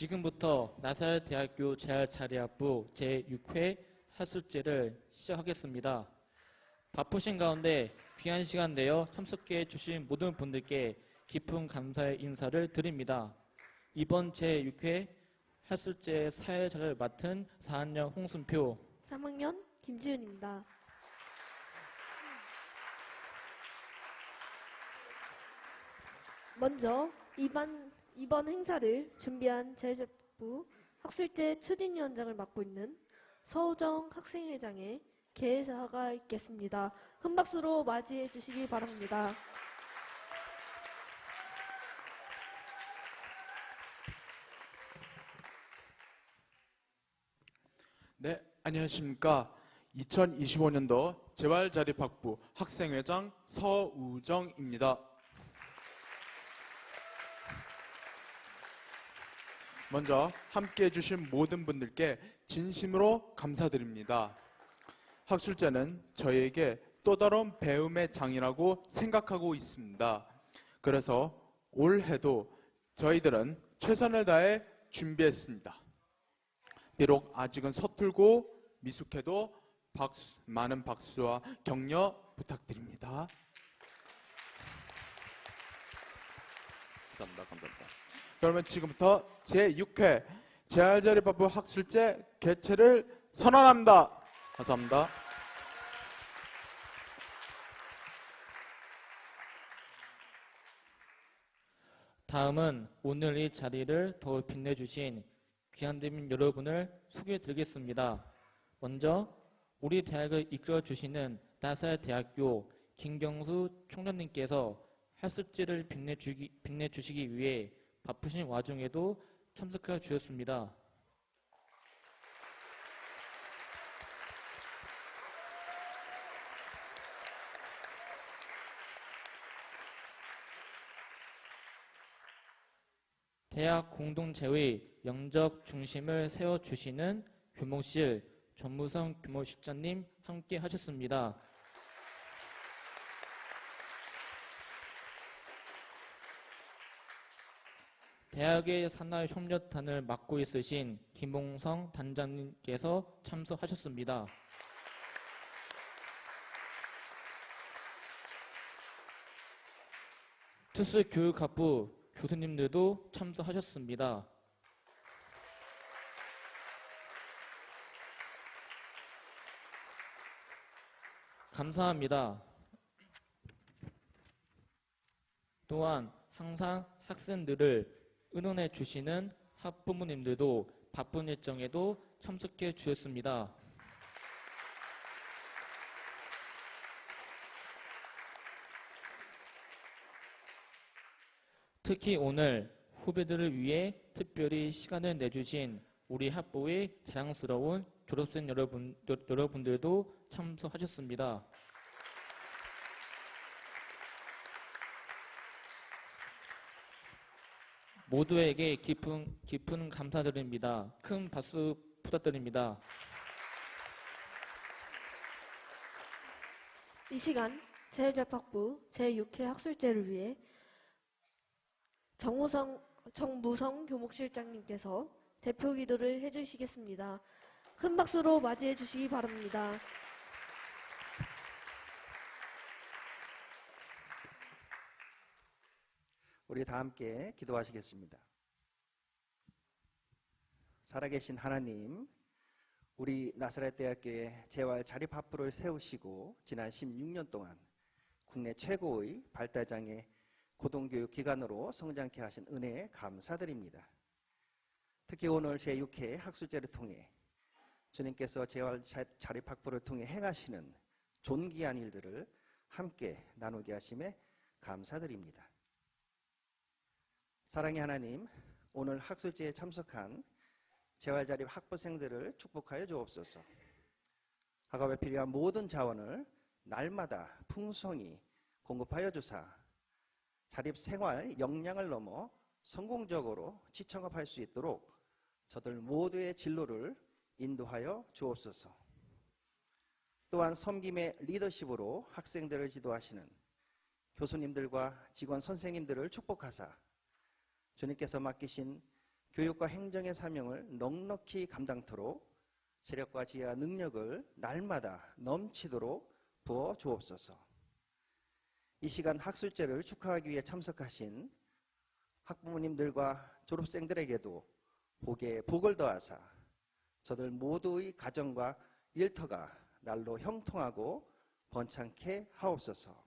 지금부터 나사렛대학교 재활자리학부 제6회 학술제를 시작하겠습니다. 바쁘신 가운데 귀한 시간 내어 참석해 주신 모든 분들께 깊은 감사의 인사를 드립니다. 이번 제6회 학술제 사회자를 맡은 4학년 홍순표, 3학년 김지윤입니다. 먼저 이번 행사를 준비한 재활자부 학술제 추진위원장을 맡고 있는 서우정 학생회장의 개회사가 있겠습니다. 큰 박수로 맞이해 주시기 바랍니다. 네, 안녕하십니까. 2025년도 재활자립학부 학생회장 서우정입니다. 먼저 함께해 주신 모든 분들께 진심으로 감사드립니다. 학술제는 저희에게 또 다른 배움의 장이라고 생각하고 있습니다. 그래서 올해도 저희들은 최선을 다해 준비했습니다. 비록 아직은 서툴고 미숙해도 많은 박수와 격려 부탁드립니다. 감사합니다. 그러면 지금부터 제6회 재활자립학부 학술제 개최를 선언합니다. 감사합니다. 다음은 오늘 이 자리를 더 빛내주신 귀한 대민 여러분을 소개해드리겠습니다. 먼저 우리 대학을 이끌어주시는 나사렛대학교 김경수 총장님께서 학술제를 빛내주시기 위해 바쁘신 와중에도 참석해 주셨습니다. 대학 공동체의 영적 중심을 세워주시는 교목실 전무성 교목실장님 함께 하셨습니다. 대학의 산하협력단을 맡고 있으신 김봉성 단장님께서 참석하셨습니다. 특수교육학부 교수님들도 참석하셨습니다. 감사합니다. 또한 항상 학생들을 응원해 주시는 학부모님들도 바쁜 일정에도 참석해 주셨습니다. 특히 오늘 후배들을 위해 특별히 시간을 내주신 우리 학부의 자랑스러운 졸업생 여러분들도 참석하셨습니다. 모두에게 깊은 감사드립니다. 큰 박수 부탁드립니다. 이 시간 재활자립학부 제6회 학술제를 위해 정무성 교목실장님께서 대표 기도를 해주시겠습니다. 큰 박수로 맞이해 주시기 바랍니다. 우리 다 함께 기도하시겠습니다. 살아계신 하나님, 우리 나사렛대학교의 재활자립학부를 세우시고 지난 16년 동안 국내 최고의 발달장애 고등교육 기관으로 성장케 하신 은혜에 감사드립니다. 특히 오늘 제6회 학술제를 통해 주님께서 재활자립학부를 통해 행하시는 존귀한 일들을 함께 나누게 하심에 감사드립니다. 사랑의 하나님, 오늘 학술제에 참석한 재활자립 학부생들을 축복하여 주옵소서. 학업에 필요한 모든 자원을 날마다 풍성히 공급하여 주사 자립생활 역량을 넘어 성공적으로 취창업할 수 있도록 저들 모두의 진로를 인도하여 주옵소서. 또한 섬김의 리더십으로 학생들을 지도하시는 교수님들과 직원 선생님들을 축복하사 주님께서 맡기신 교육과 행정의 사명을 넉넉히 감당토록 세력과 지혜와 능력을 날마다 넘치도록 부어 주옵소서. 이 시간 학술제를 축하하기 위해 참석하신 학부모님들과 졸업생들에게도 복에 복을 더하사 저들 모두의 가정과 일터가 날로 형통하고 번창케 하옵소서.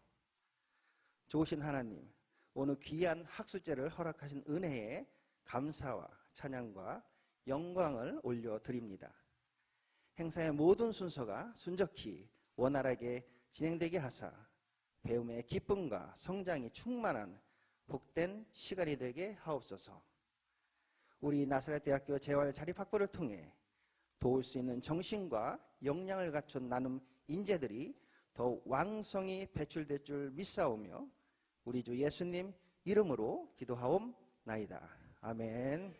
좋으신 하나님, 오늘 귀한 학술제를 허락하신 은혜에 감사와 찬양과 영광을 올려드립니다. 행사의 모든 순서가 순적히 원활하게 진행되게 하사 배움의 기쁨과 성장이 충만한 복된 시간이 되게 하옵소서. 우리 나사렛 대학교 재활 자립 확보를 통해 도울 수 있는 정신과 역량을 갖춘 나눔 인재들이 더욱 왕성히 배출될 줄 믿사오며 우리 주 예수님 이름으로 기도하옵나이다. 아멘.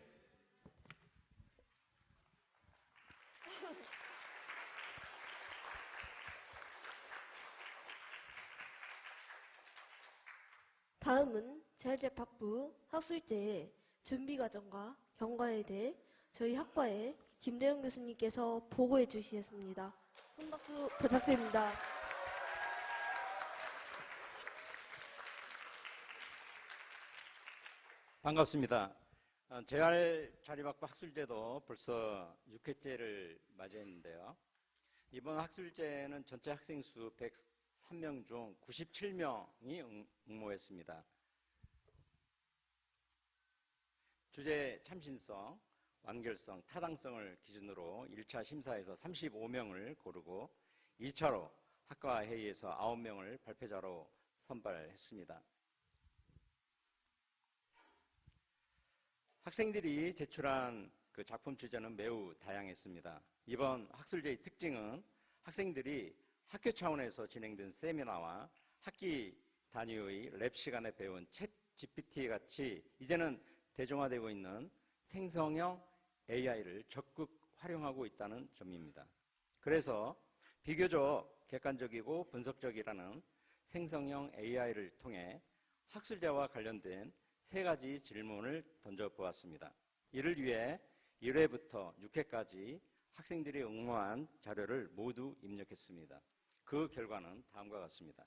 다음은 재활재학부 학술제의 준비과정과 경과에 대해 저희 학과의 김대영 교수님께서 보고해 주시겠습니다. 큰 박수 부탁드립니다. 반갑습니다. 재활자립학부 학술제도 벌써 6회째를 맞이했는데요. 이번 학술제는 전체 학생 수 103명 중 97명이 응모했습니다. 주제 참신성, 완결성, 타당성을 기준으로 1차 심사에서 35명을 고르고 2차로 학과 회의에서 9명을 발표자로 선발했습니다. 학생들이 제출한 그 작품 주제는 매우 다양했습니다. 이번 학술제의 특징은 학생들이 학교 차원에서 진행된 세미나와 학기 단위의 랩 시간에 배운 챗 GPT 같이 이제는 대중화되고 있는 생성형 AI를 적극 활용하고 있다는 점입니다. 그래서 비교적 객관적이고 분석적이라는 생성형 AI를 통해 학술제와 관련된 3가지 질문을 던져보았습니다. 이를 위해 1회부터 6회까지 학생들이 응모한 자료를 모두 입력했습니다. 그 결과는 다음과 같습니다.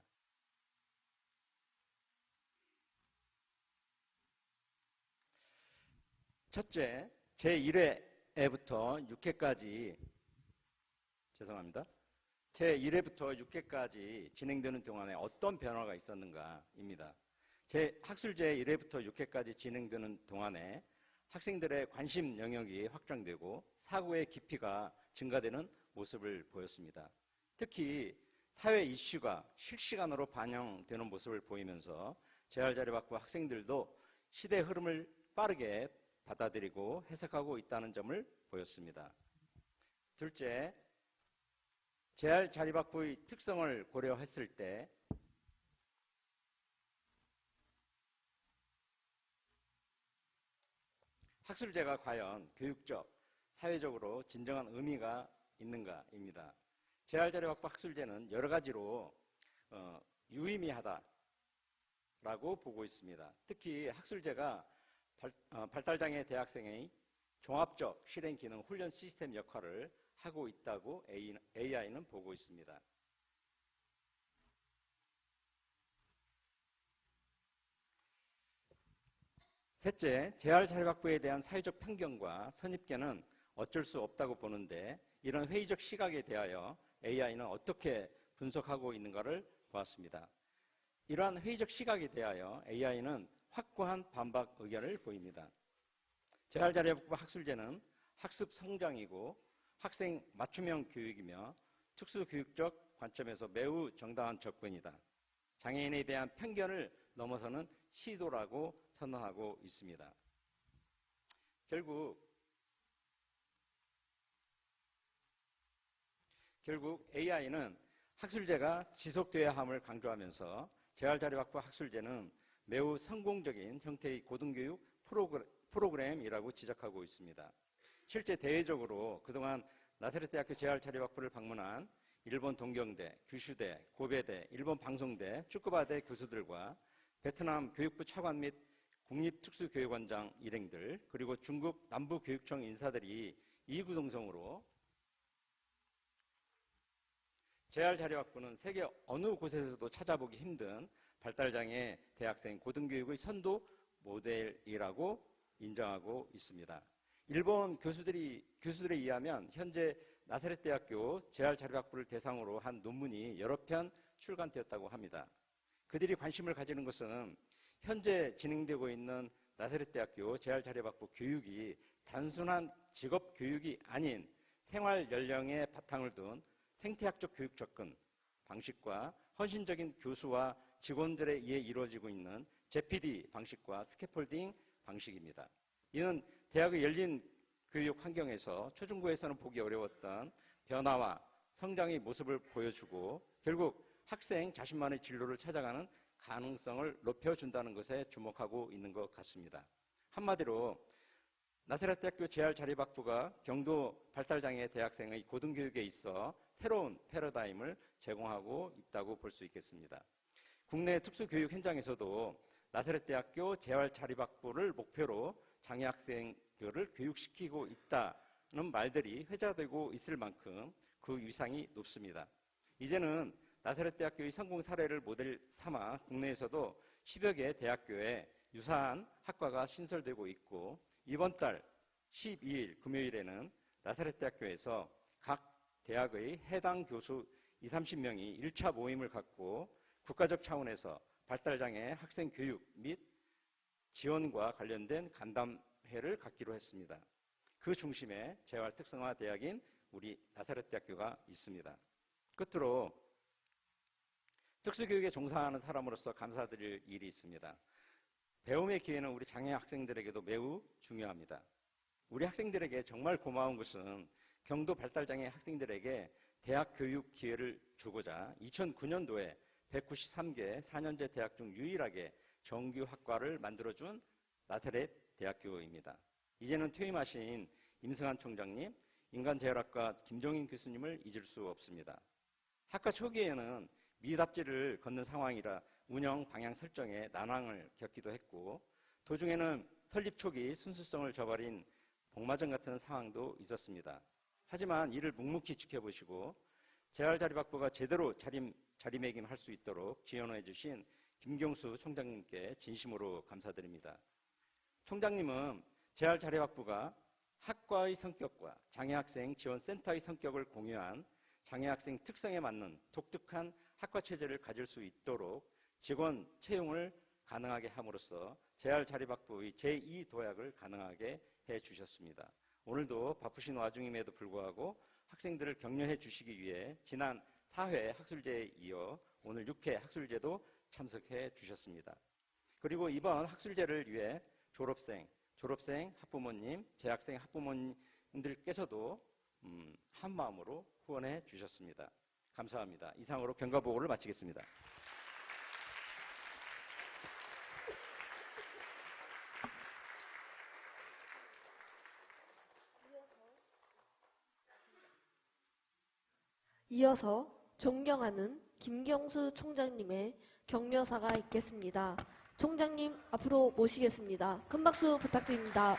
첫째, 제1회부터 6회까지 제1회부터 6회까지 진행되는 동안에 어떤 변화가 있었는가입니다. 제 학술제 1회부터 6회까지 진행되는 동안에 학생들의 관심 영역이 확장되고 사고의 깊이가 증가되는 모습을 보였습니다. 특히 사회 이슈가 실시간으로 반영되는 모습을 보이면서 재활자립학부 학생들도 시대 흐름을 빠르게 받아들이고 해석하고 있다는 점을 보였습니다. 둘째, 재활자립학부의 특성을 고려했을 때 학술제가 과연 교육적, 사회적으로 진정한 의미가 있는가입니다. 재활자립학부 학술제는 여러 가지로 유의미하다라고 보고 있습니다. 특히 학술제가 발달장애 대학생의 종합적 실행 기능 훈련 시스템 역할을 하고 있다고 AI는 보고 있습니다. 셋째, 재활자립학부에 대한 사회적 편견과 선입견은 어쩔 수 없다고 보는데 이런 회의적 시각에 대하여 AI는 어떻게 분석하고 있는가를 보았습니다. 이러한 회의적 시각에 대하여 AI는 확고한 반박 의견을 보입니다. 재활자립학부 학술제는 학습 성장이고 학생 맞춤형 교육이며 특수교육적 관점에서 매우 정당한 접근이다. 장애인에 대한 편견을 넘어서는 시도라고 선언하고 있습니다. 결국 AI는 학술제가 지속돼야 함을 강조하면서 재활자립학부 학술제는 매우 성공적인 형태의 고등교육 프로그램이라고 지적하고 있습니다. 실제 대외적으로 그동안 나사렛대학교 재활자립학부를 방문한 일본 동경대, 규슈대, 고베대, 일본 방송대, 쭈꾸바대 교수들과 베트남 교육부 차관 및 국립특수교육원장 일행들 그리고 중국 남부교육청 인사들이 이구동성으로 재활 자료 확보는 세계 어느 곳에서도 찾아보기 힘든 발달장애 대학생 고등교육의 선도 모델이라고 인정하고 있습니다. 일본 교수들에 의하면 현재 나사렛 대학교 재활 자료 확보를 대상으로 한 논문이 여러 편 출간되었다고 합니다. 그들이 관심을 가지는 것은 현재 진행되고 있는 나사렛 대학교 재활 자료 확보 교육이 단순한 직업 교육이 아닌 생활 연령의 바탕을 둔 생태학적 교육 접근 방식과 헌신적인 교수와 직원들에 의해 이루어지고 있는 JPD 방식과 스캐폴딩 방식입니다. 이는 대학의 열린 교육 환경에서 초중고에서는 보기 어려웠던 변화와 성장의 모습을 보여주고 결국 학생 자신만의 진로를 찾아가는 가능성을 높여준다는 것에 주목하고 있는 것 같습니다. 한마디로 나사렛 대학교 재활 자립학부가 경도 발달장애 대학생의 고등교육에 있어 새로운 패러다임을 제공하고 있다고 볼 수 있겠습니다. 국내 특수교육 현장에서도 나사렛 대학교 재활 자립학부를 목표로 장애 학생들을 교육시키고 있다는 말들이 회자되고 있을 만큼 그 위상이 높습니다. 이제는 나사렛 대학교의 성공 사례를 모델 삼아 국내에서도 10여 개 대학교에 유사한 학과가 신설되고 있고 이번 달 12일 금요일에는 나사렛 대학교에서 각 대학의 해당 교수 20-30명이 1차 모임을 갖고 국가적 차원에서 발달장애 학생 교육 및 지원과 관련된 간담회를 갖기로 했습니다. 그 중심에 재활 특성화 대학인 우리 나사렛 대학교가 있습니다. 끝으로 특수교육에 종사하는 사람으로서 감사드릴 일이 있습니다. 배움의 기회는 우리 장애 학생들에게도 매우 중요합니다. 우리 학생들에게 정말 고마운 것은 경도 발달장애 학생들에게 대학 교육 기회를 주고자 2009년도에 193개 4년제 대학 중 유일하게 정규 학과를 만들어준 나사렛 대학교입니다. 이제는 퇴임하신 임승환 총장님, 인간재활학과 김종인 교수님을 잊을 수 없습니다. 학과 초기에는 미답지를 걷는 상황이라 운영 방향 설정에 난항을 겪기도 했고 도중에는 설립 초기 순수성을 저버린 복마전 같은 상황도 있었습니다. 하지만 이를 묵묵히 지켜보시고 재활자립학부가 제대로 자리매김할 수 있도록 지원해 주신 김경수 총장님께 진심으로 감사드립니다. 총장님은 재활자립학부가 학과의 성격과 장애학생 지원센터의 성격을 공유한 장애학생 특성에 맞는 독특한 학과체제를 가질 수 있도록 직원 채용을 가능하게 함으로써 재활자립학부의 제2도약을 가능하게 해주셨습니다. 오늘도 바쁘신 와중임에도 불구하고 학생들을 격려해 주시기 위해 지난 4회 학술제에 이어 오늘 6회 학술제도 참석해 주셨습니다. 그리고 이번 학술제를 위해 졸업생 학부모님, 재학생 학부모님들께서도 한 마음으로 후원해 주셨습니다. 감사합니다. 이상으로 경과보고를 마치겠습니다. 이어서 존경하는 김경수 총장님의 격려사가 있겠습니다. 총장님 앞으로 모시겠습니다. 큰 박수 부탁드립니다.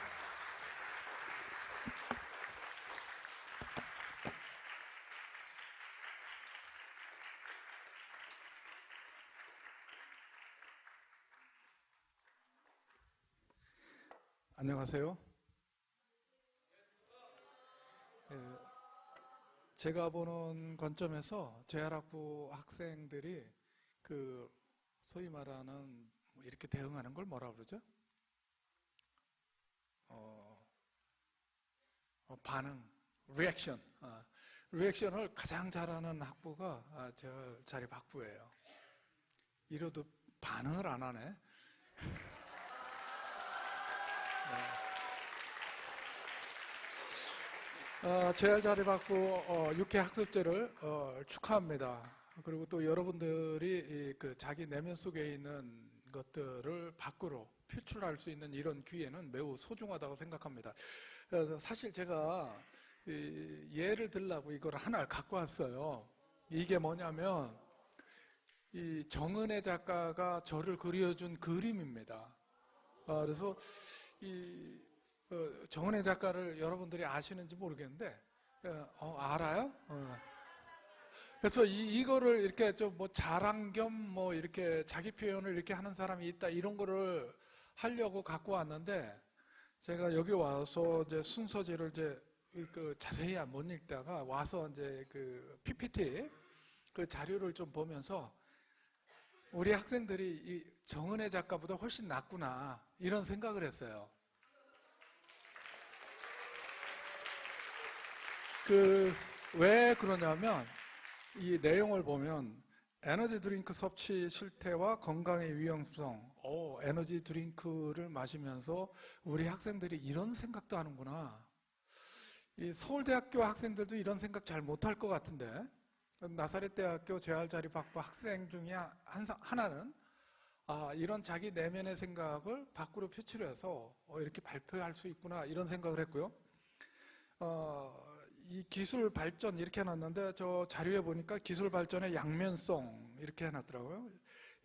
안녕하세요. 제가 보는 관점에서 재활학부 학생들이 그 소위 말하는 이렇게 대응하는 걸 뭐라 그러죠? 반응, 리액션. 리액션을 가장 잘하는 학부가 재활자립학부예요. 이래도 반응을 안 하네. 재활자립학부 6회 학술제를 축하합니다. 그리고 또 여러분들이 그 자기 내면 속에 있는 것들을 밖으로 표출할 수 있는 이런 기회는 매우 소중하다고 생각합니다. 사실 제가 예를 들라고 이걸 하나 갖고 왔어요. 이게 뭐냐면 이 정은혜 작가가 저를 그려준 그림입니다. 그래서 이 정은혜 작가를 여러분들이 아시는지 모르겠는데 알아요? 그래서 이거를 이렇게 좀 뭐 자랑 겸 뭐 이렇게 자기 표현을 이렇게 하는 사람이 있다 이런 거를 하려고 갖고 왔는데 제가 여기 와서 이제 순서지를 이제 그 자세히 못 읽다가 와서 이제 그 PPT 그 자료를 좀 보면서 우리 학생들이 이 정은혜 작가보다 훨씬 낫구나 이런 생각을 했어요. 왜 그러냐면 이 내용을 보면 에너지 드링크 섭취 실태와 건강의 위험성. 에너지 드링크를 마시면서 우리 학생들이 이런 생각도 하는구나. 이 서울대학교 학생들도 이런 생각 잘 못할 것 같은데 나사렛대학교 재활자립학부 학생 중에 하나는 이런 자기 내면의 생각을 밖으로 표출해서 이렇게 발표할 수 있구나 이런 생각을 했고요. 이 기술 발전 이렇게 해놨는데 저 자료에 보니까 기술 발전의 양면성 이렇게 해놨더라고요.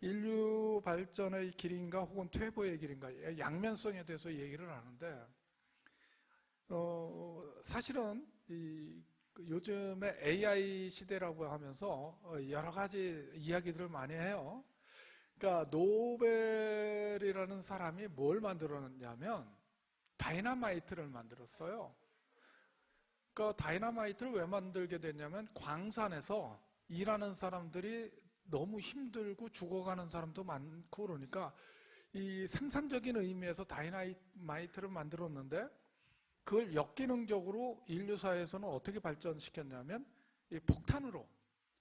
인류 발전의 길인가 혹은 퇴보의 길인가 양면성에 대해서 얘기를 하는데 사실은 요즘에 AI 시대라고 하면서 여러 가지 이야기들을 많이 해요. 그러니까 노벨이라는 사람이 뭘 만들었냐면 다이너마이트를 만들었어요. 그러니까 다이너마이트를 왜 만들게 됐냐면 광산에서 일하는 사람들이 너무 힘들고 죽어가는 사람도 많고 그러니까 이 생산적인 의미에서 다이너마이트를 만들었는데 그걸 역기능적으로 인류사에서는 어떻게 발전시켰냐면 이 폭탄으로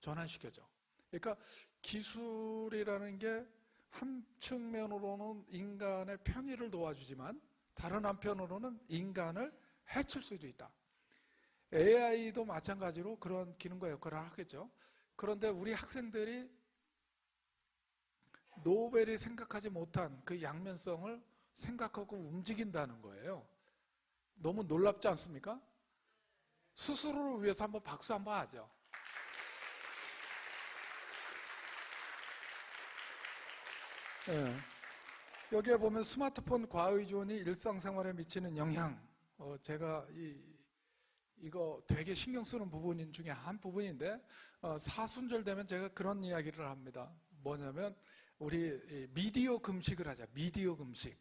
전환시켜줘. 그러니까 기술이라는 게 한 측면으로는 인간의 편의를 도와주지만 다른 한편으로는 인간을 해칠 수도 있다. AI도 마찬가지로 그런 기능과 역할을 하겠죠. 그런데 우리 학생들이 노벨이 생각하지 못한 그 양면성을 생각하고 움직인다는 거예요. 너무 놀랍지 않습니까? 스스로를 위해서 한번 박수 한번 하죠. 네. 여기에 보면 스마트폰 과의존이 일상생활에 미치는 영향. 제가 이거 되게 신경 쓰는 부분 중에 한 부분인데 사순절 되면 제가 그런 이야기를 합니다. 뭐냐면 우리 미디어 금식을 하자. 미디어 금식.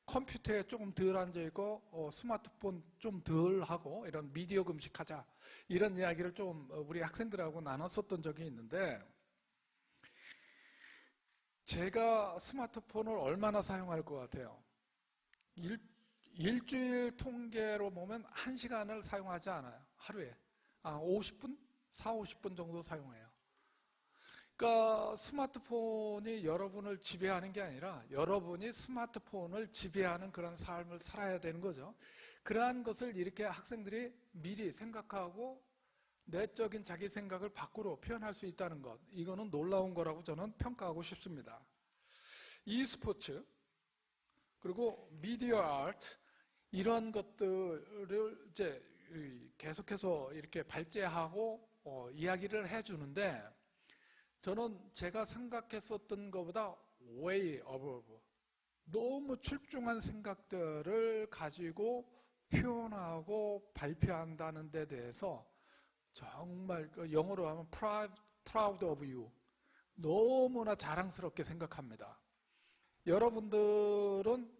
컴퓨터에 조금 덜 앉아있고 스마트폰 좀 덜 하고 이런 미디어 금식하자. 이런 이야기를 좀 우리 학생들하고 나눴었던 적이 있는데 제가 스마트폰을 얼마나 사용할 것 같아요? 일주일 통계로 보면 1시간을 사용하지 않아요. 하루에. 50분? 40-50분 정도 사용해요. 그러니까 스마트폰이 여러분을 지배하는 게 아니라 여러분이 스마트폰을 지배하는 그런 삶을 살아야 되는 거죠. 그러한 것을 이렇게 학생들이 미리 생각하고 내적인 자기 생각을 밖으로 표현할 수 있다는 것, 이거는 놀라운 거라고 저는 평가하고 싶습니다. e스포츠 그리고 미디어 아트 이런 것들을 이제 계속해서 이렇게 발제하고 이야기를 해주는데 저는 제가 생각했었던 것보다 way above 너무 출중한 생각들을 가지고 표현하고 발표한다는 데 대해서 정말 영어로 하면 proud of you 너무나 자랑스럽게 생각합니다. 여러분들은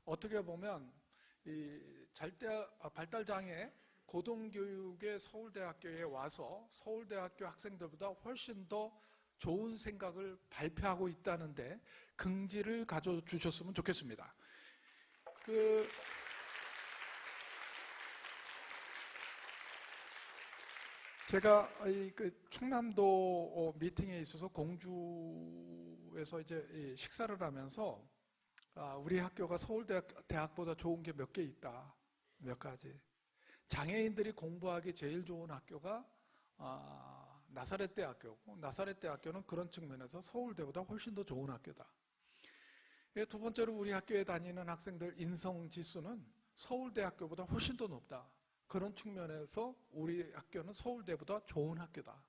어떻게 보면 이 발달장애 고등교육의 서울대학교에 와서 서울대학교 학생들보다 훨씬 더 좋은 생각을 발표하고 있다는데 긍지를 가져주셨으면 좋겠습니다. 제가 충남도 미팅에 있어서 공주에서 이제 식사를 하면서 우리 학교가 서울대학보다 좋은 게 몇 개 있다. 몇 가지. 장애인들이 공부하기 제일 좋은 학교가 나사렛대학교고 나사렛대학교는 그런 측면에서 서울대보다 훨씬 더 좋은 학교다. 두 번째로 우리 학교에 다니는 학생들 인성지수는 서울대학교보다 훨씬 더 높다. 그런 측면에서 우리 학교는 서울대보다 좋은 학교다.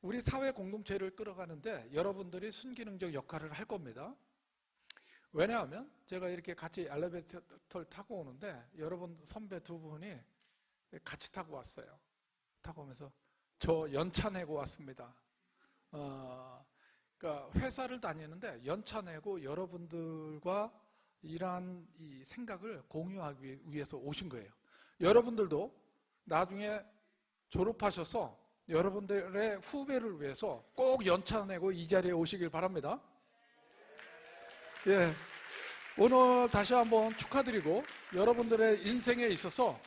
우리 사회 공동체를 끌어가는데 여러분들이 순기능적 역할을 할 겁니다. 왜냐하면 제가 이렇게 같이 엘리베이터를 타고 오는데 여러분 선배 두 분이 같이 타고 왔어요. 타고 오면서 저 연차 내고 왔습니다. 그러니까 회사를 다니는데 연차 내고 여러분들과 이러한 이 생각을 공유하기 위해서 오신 거예요. 여러분들도 나중에 졸업하셔서 여러분들의 후배를 위해서 꼭 연차 내고 이 자리에 오시길 바랍니다. 예, 오늘 다시 한번 축하드리고 여러분들의 인생에 있어서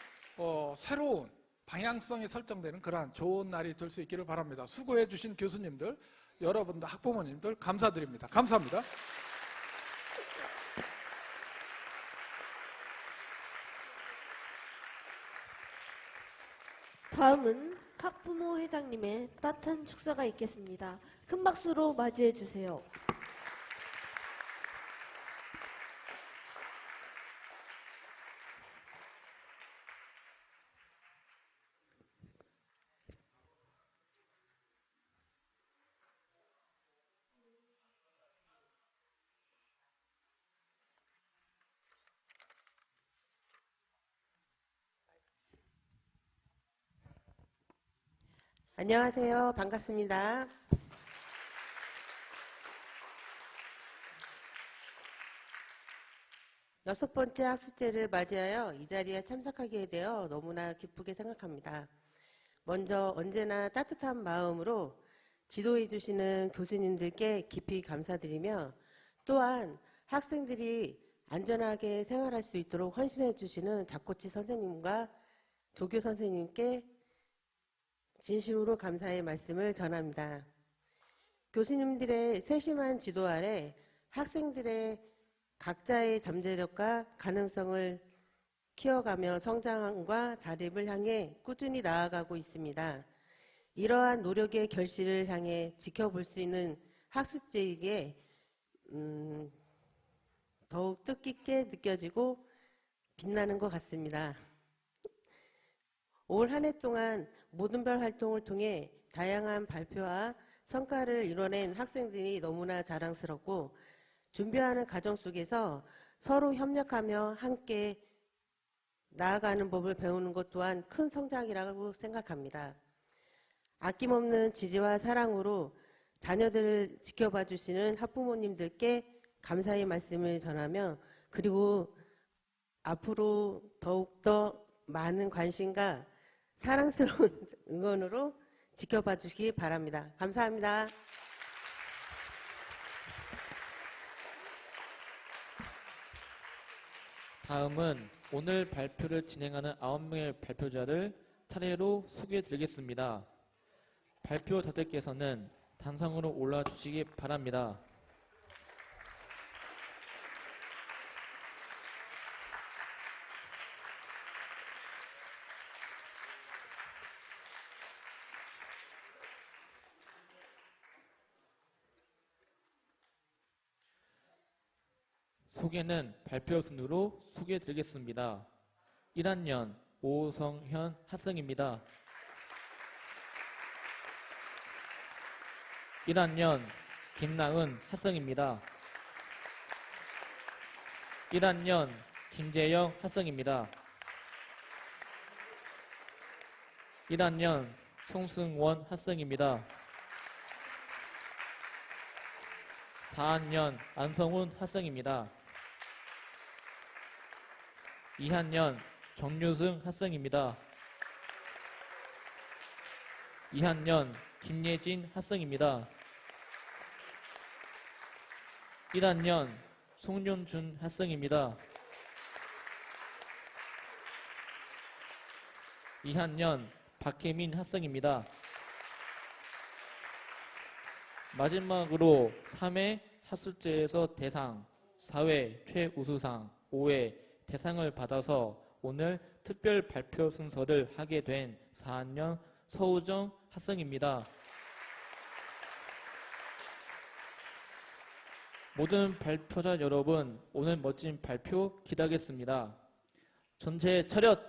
새로운 방향성이 설정되는 그러한 좋은 날이 될 수 있기를 바랍니다. 수고해 주신 교수님들, 여러분들, 학부모님들 감사드립니다. 감사합니다. 다음은 학부모 회장님의 따뜻한 축사가 있겠습니다. 큰 박수로 맞이해 주세요. 안녕하세요. 반갑습니다. 여섯 번째 학술제를 맞이하여 이 자리에 참석하게 되어 너무나 기쁘게 생각합니다. 먼저 언제나 따뜻한 마음으로 지도해 주시는 교수님들께 깊이 감사드리며 또한 학생들이 안전하게 생활할 수 있도록 헌신해 주시는 작코치 선생님과 조교 선생님께 진심으로 감사의 말씀을 전합니다. 교수님들의 세심한 지도 아래 학생들의 각자의 잠재력과 가능성을 키워가며 성장과 자립을 향해 꾸준히 나아가고 있습니다. 이러한 노력의 결실을 향해 지켜볼 수 있는 학술제이기에 더욱 뜻깊게 느껴지고 빛나는 것 같습니다. 올 한 해 동안 모든 별 활동을 통해 다양한 발표와 성과를 이뤄낸 학생들이 너무나 자랑스럽고 준비하는 과정 속에서 서로 협력하며 함께 나아가는 법을 배우는 것 또한 큰 성장이라고 생각합니다. 아낌없는 지지와 사랑으로 자녀들을 지켜봐 주시는 학부모님들께 감사의 말씀을 전하며 그리고 앞으로 더욱더 많은 관심과 사랑스러운 응원으로 지켜봐 주시기 바랍니다. 감사합니다. 다음은 오늘 발표를 진행하는 9명의 발표자를 차례로 소개해 드리겠습니다. 발표자들께서는 단상으로 올라와 주시기 바랍니다. 소개는 발표 순으로 소개해 드리겠습니다. 1학년 오성현 학생입니다. 1학년 김나은 학생입니다. 1학년 김재영 학생입니다. 1학년 송승원 학생입니다. 4학년 안성훈 학생입니다. 2학년 정유승 학생입니다. 2학년 김예진 학생입니다. 1학년 송윤준 학생입니다. 2학년 박혜민 학생입니다. 마지막으로 3회 학술제에서 대상, 4회 최우수상, 5회 대상을 받아서 오늘 특별 발표 순서를 하게 된 4학년 서우정 학생입니다. 모든 발표자 여러분, 오늘 멋진 발표 기대하겠습니다. 전체 차렷,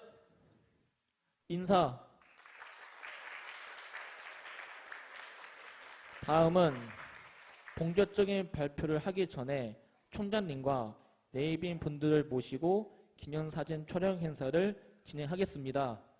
인사. 다음은 본격적인 발표를 하기 전에 총장님과 네이빈 분들을 모시고 기념사진 촬영 행사를 진행하겠습니다.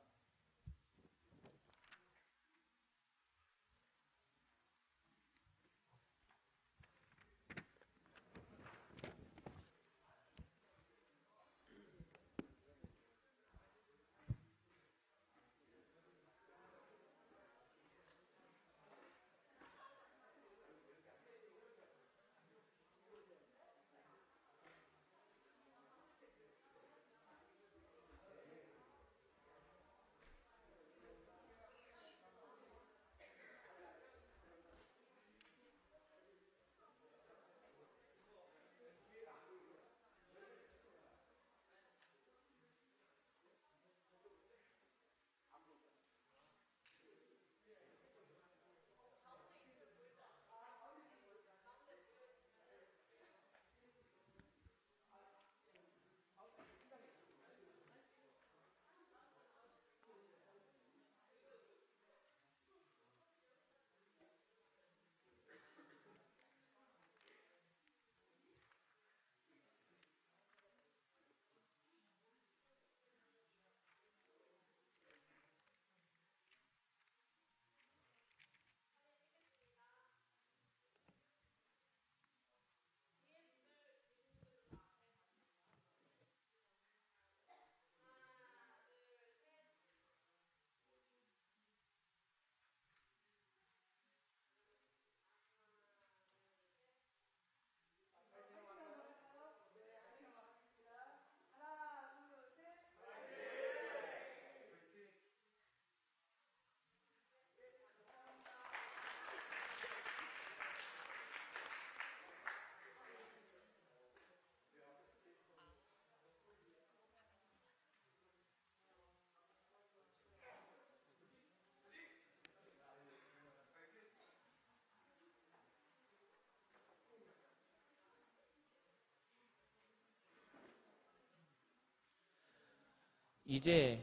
이제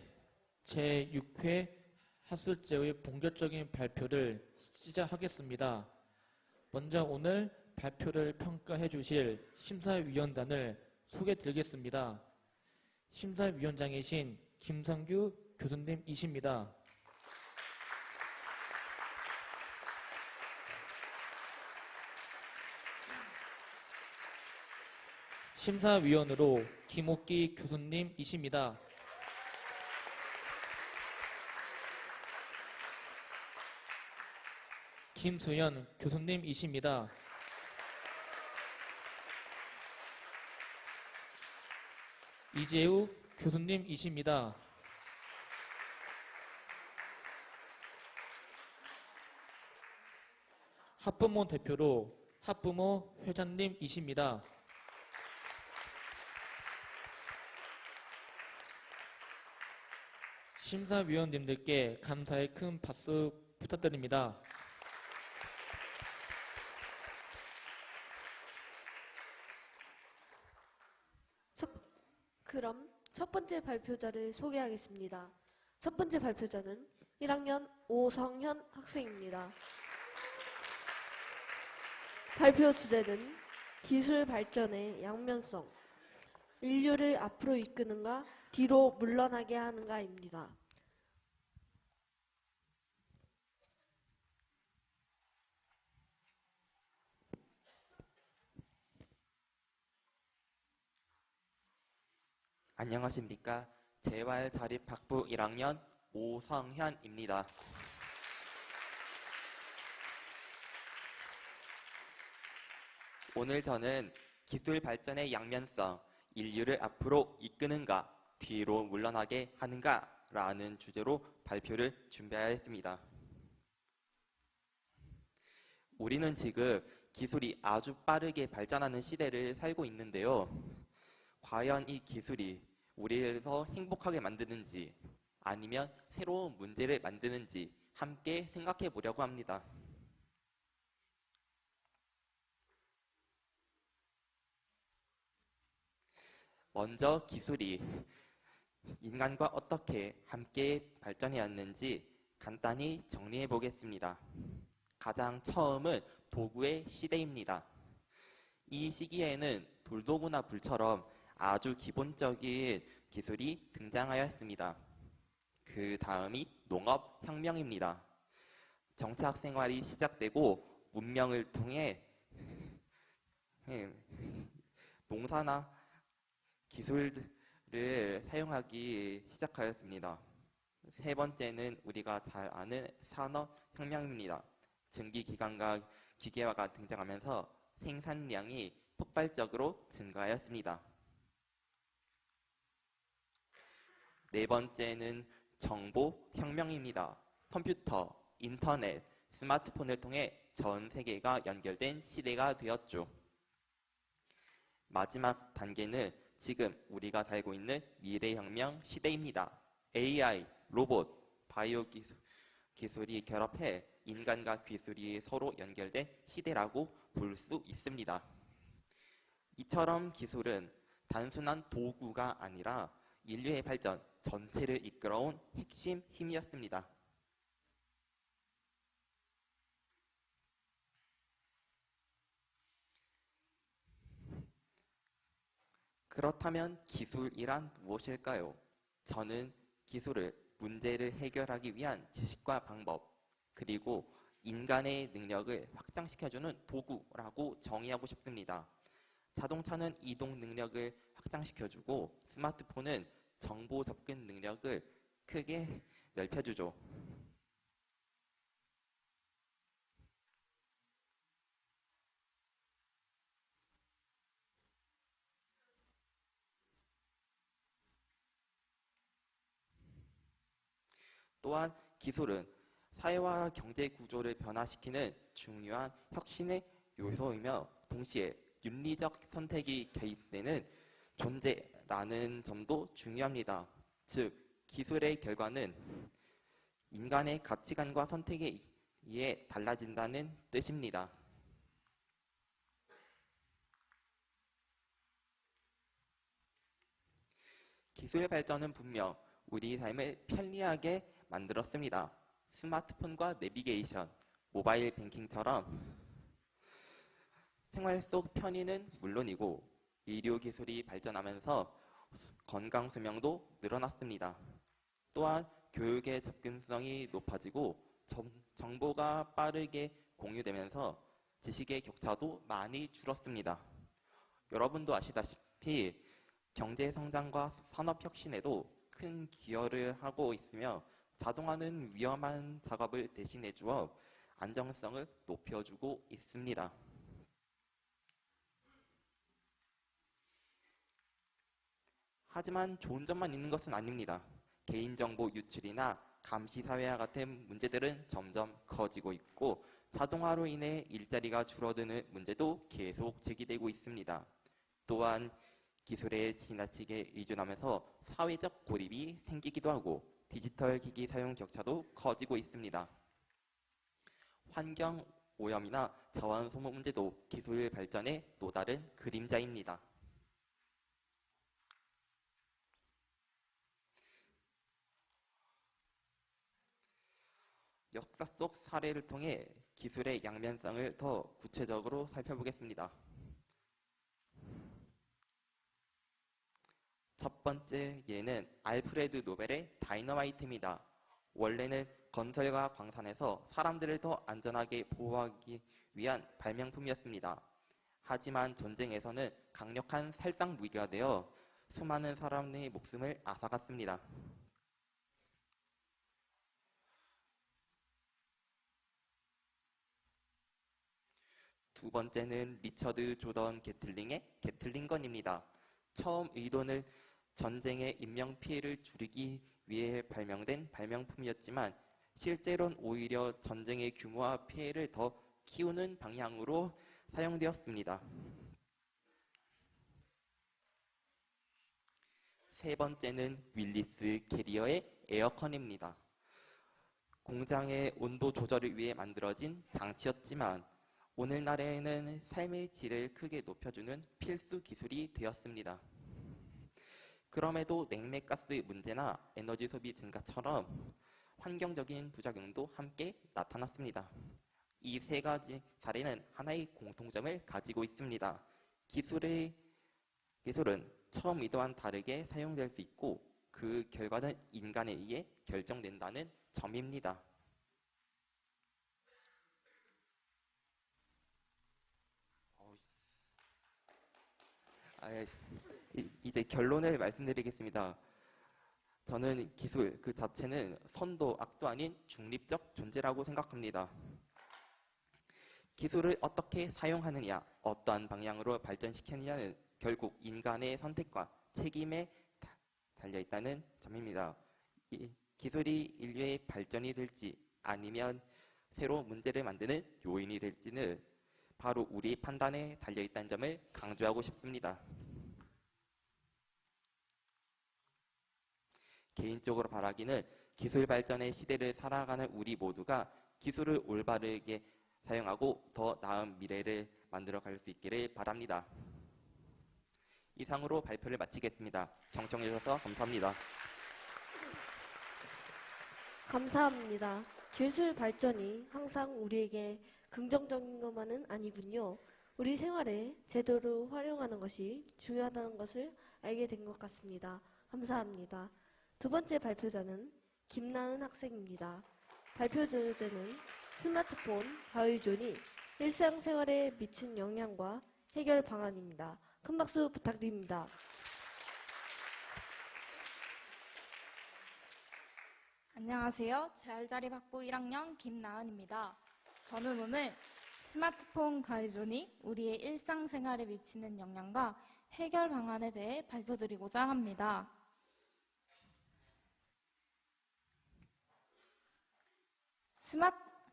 제6회 학술제의 본격적인 발표를 시작하겠습니다. 먼저 오늘 발표를 평가해 주실 심사위원단을 소개드리겠습니다. 심사위원장이신 김성규 교수님이십니다. 심사위원으로 김옥기 교수님이십니다. 김수연 교수님이십니다. 이재우 교수님이십니다. 학부모 대표로 학부모 회장님이십니다. 심사위원님들께 감사의 큰 박수 부탁드립니다. 그럼 첫 번째 발표자를 소개하겠습니다. 첫 번째 발표자는 1학년 오성현 학생입니다. 발표 주제는 기술 발전의 양면성, 인류를 앞으로 이끄는가 뒤로 물러나게 하는가입니다. 안녕하십니까. 재활자립학부 1학년 오성현입니다. 오늘 저는 기술 발전의 양면성, 인류를 앞으로 이끄는가, 뒤로 물러나게 하는가 라는 주제로 발표를 준비하였습니다. 우리는 지금 기술이 아주 빠르게 발전하는 시대를 살고 있는데요. 과연 이 기술이 우리를 더 행복하게 만드는지 아니면 새로운 문제를 만드는지 함께 생각해 보려고 합니다. 먼저 기술이 인간과 어떻게 함께 발전해 왔는지 간단히 정리해 보겠습니다. 가장 처음은 도구의 시대입니다. 이 시기에는 돌도구나 불처럼 아주 기본적인 기술이 등장하였습니다. 그 다음이 농업혁명입니다. 정착 생활이 시작되고 문명을 통해 농사나 기술을 사용하기 시작하였습니다. 세 번째는 우리가 잘 아는 산업혁명입니다. 증기기관과 기계화가 등장하면서 생산량이 폭발적으로 증가하였습니다. 네 번째는 정보혁명입니다. 컴퓨터, 인터넷, 스마트폰을 통해 전 세계가 연결된 시대가 되었죠. 마지막 단계는 지금 우리가 살고 있는 미래혁명 시대입니다. AI, 로봇, 바이오 기술이 결합해 인간과 기술이 서로 연결된 시대라고 볼 수 있습니다. 이처럼 기술은 단순한 도구가 아니라 인류의 발전 전체를 이끌어온 핵심 힘이었습니다. 그렇다면 기술이란 무엇일까요? 저는 기술을 문제를 해결하기 위한 지식과 방법, 그리고 인간의 능력을 확장시켜주는 도구라고 정의하고 싶습니다. 자동차는 이동 능력을 확장시켜주고 스마트폰은 정보 접근 능력을 크게 넓혀주죠. 또한 기술은 사회와 경제 구조를 변화시키는 중요한 혁신의 요소이며 동시에 윤리적 선택이 개입되는 존재라는 점도 중요합니다. 즉, 기술의 결과는 인간의 가치관과 선택에 의해 달라진다는 뜻입니다. 기술 발전은 분명 우리 삶을 편리하게 만들었습니다. 스마트폰과 내비게이션, 모바일 뱅킹처럼 생활 속 편의는 물론이고 의료 기술이 발전하면서 건강 수명도 늘어났습니다. 또한 교육의 접근성이 높아지고 정보가 빠르게 공유되면서 지식의 격차도 많이 줄었습니다. 여러분도 아시다시피 경제 성장과 산업 혁신에도 큰 기여를 하고 있으며 자동화는 위험한 작업을 대신해 주어 안정성을 높여주고 있습니다. 하지만 좋은 점만 있는 것은 아닙니다. 개인정보 유출이나 감시사회와 같은 문제들은 점점 커지고 있고 자동화로 인해 일자리가 줄어드는 문제도 계속 제기되고 있습니다. 또한 기술에 지나치게 의존하면서 사회적 고립이 생기기도 하고 디지털 기기 사용 격차도 커지고 있습니다. 환경 오염이나 자원 소모 문제도 기술 발전의 또 다른 그림자입니다. 역사 속 사례를 통해 기술의 양면성을 더 구체적으로 살펴보겠습니다. 첫 번째 예는 알프레드 노벨의 다이너마이트입니다. 원래는 건설과 광산에서 사람들을 더 안전하게 보호하기 위한 발명품이었습니다. 하지만 전쟁에서는 강력한 살상 무기가 되어 수많은 사람의 목숨을 앗아갔습니다. 두 번째는 리처드 조던 게틀링의 게틀링건입니다. 처음 의도는 전쟁의 인명피해를 줄이기 위해 발명된 발명품이었지만 실제로는 오히려 전쟁의 규모와 피해를 더 키우는 방향으로 사용되었습니다. 세 번째는 윌리스 캐리어의 에어컨입니다. 공장의 온도 조절을 위해 만들어진 장치였지만 오늘날에는 삶의 질을 크게 높여주는 필수 기술이 되었습니다. 그럼에도 냉매가스 문제나 에너지 소비 증가처럼 환경적인 부작용도 함께 나타났습니다. 이 세 가지 사례는 하나의 공통점을 가지고 있습니다. 기술은 처음 의도와는 다르게 사용될 수 있고 그 결과는 인간에 의해 결정된다는 점입니다. 이제 결론을 말씀드리겠습니다. 저는 기술 그 자체는 선도 악도 아닌 중립적 존재라고 생각합니다. 기술을 어떻게 사용하느냐, 어떠한 방향으로 발전시키느냐는 결국 인간의 선택과 책임에 달려있다는 점입니다. 이 기술이 인류의 발전이 될지 아니면 새로 문제를 만드는 요인이 될지는 바로 우리 판단에 달려있다는 점을 강조하고 싶습니다. 개인적으로 바라기는 기술 발전의 시대를 살아가는 우리 모두가 기술을 올바르게 사용하고 더 나은 미래를 만들어갈 수 있기를 바랍니다. 이상으로 발표를 마치겠습니다. 경청해 주셔서 감사합니다. 감사합니다. 기술 발전이 항상 우리에게 긍정적인 것만은 아니군요. 우리 생활에 제대로 활용하는 것이 중요하다는 것을 알게 된 것 같습니다. 감사합니다. 두 번째 발표자는 김나은 학생입니다. 발표 주제는 스마트폰, 가위존이 일상생활에 미친 영향과 해결 방안입니다. 큰 박수 부탁드립니다. 안녕하세요. 재활자립학부 1학년 김나은입니다. 저는 오늘 스마트폰 가해존이 우리의 일상생활에 미치는 영향과 해결 방안에 대해 발표드리고자 합니다.